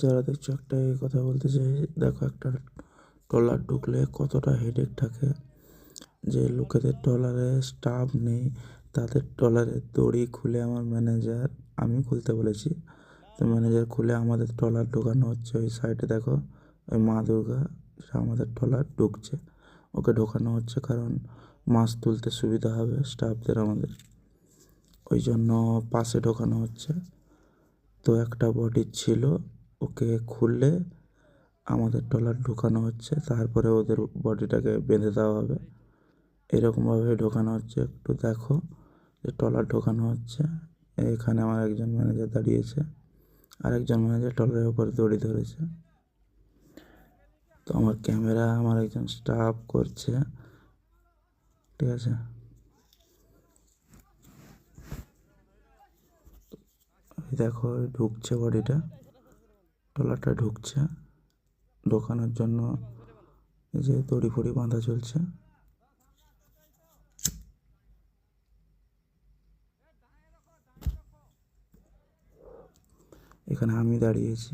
যারা দেখছো একটাই কথা বলতে চাই, দেখো একটা ট্রলার ঢুকলে কতটা হেডেক থাকে। যে লোকেদের ট্রলারে স্টাফ নেই, তাদের ট্রলারের দড়ি খুলে আমার ম্যানেজার, আমি খুলতে বলেছি, তো ম্যানেজার খুলে আমাদের ট্রলার ঢোকানো হচ্ছে। ওই সাইডে দেখো, ওই মা দুর্গা, সে আমাদের ট্রলার ঢুকছে, ওকে ঢোকানো হচ্ছে, কারণ মাছ তুলতে সুবিধা হবে স্টাফদের আমাদের, ওই জন্য পাশে ঢোকানো হচ্ছে। তো একটা বডি ছিল, ওকে খুললে আমাদের ট্রলার ঢোকানো হচ্ছে, তারপরে ওদের বডিটাকে বেঁধে দেওয়া হবে। এরকমভাবে ঢোকানো হচ্ছে। একটু দেখো যে ট্রলার ঢোকানো হচ্ছে। এখানে আমার একজন ম্যানেজার দাঁড়িয়েছে, আরেকজন ম্যানেজার ট্রলারের উপর দড়ি ধরেছে। তো আমার ক্যামেরা আমার একজন স্টাফ করছে, ঠিক আছে। এই দেখো ঢুকছে বডিটা, ট্রলারটা ঢুকছে, ঢোকানোর জন্য এই যে দড়ি ফড়ি বাঁধা চলছে। এখানে আমি দাঁড়িয়েছি,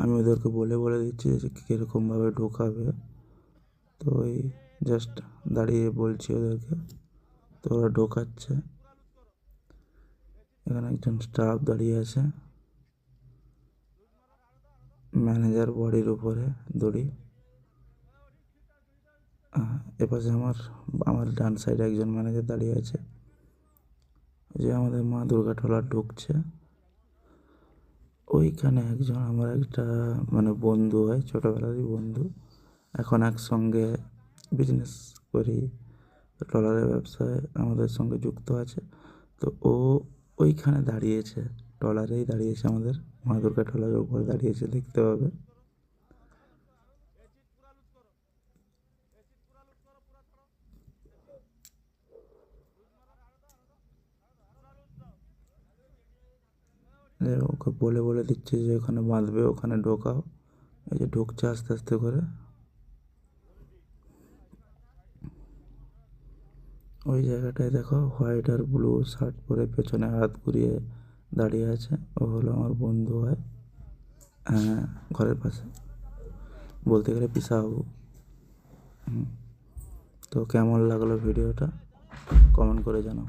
আমি ওদেরকে বলে বলে দিচ্ছি যে কীরকমভাবে ঢোকাবে। তো ওই জাস্ট দাঁড়িয়ে বলছি ওদেরকে, তো ওরা ঢোকাচ্ছে। এখানে একজন স্টাফ দাঁড়িয়ে আছে, ম্যানেজার বডির উপরে দড়ি। এপাশে আমার আমার ডান সাইডে একজন ম্যানেজার দাঁড়িয়ে আছে। যে আমাদের মা দুর্গা ট্রলার ঢুকছে, ওইখানে একজন আমার একটা মানে বন্ধু হয়, ছোটোবেলারই বন্ধু, এখন একসঙ্গে বিজনেস করি, ট্রলারের ব্যবসায় আমাদের সঙ্গে যুক্ত আছে। তো ও ওইখানে দাঁড়িয়েছে, ট্রলারেই দাঁড়িয়েছে, আমাদের মা দুর্গা ট্রলারের উপরে দাঁড়িয়েছে, দেখতে পাবে। ওকে বলে বলে দিচ্ছে যে ওখানে বাঁধবে, ওখানে ঢোকাও। এই যে ঢুকছে আস্তে আস্তে করে। ওই জায়গাটায় দেখো হোয়াইট আর ব্লু শার্ট পরে পেছনে হাত ঘুরিয়ে দাঁড়িয়ে আছে, ও হলো আমার বন্ধু হয়। হ্যাঁ, ঘরের পাশে, বলতে গেলে পিসাবাবু। তো কেমন লাগলো ভিডিওটা কমেন্ট করে জানাও।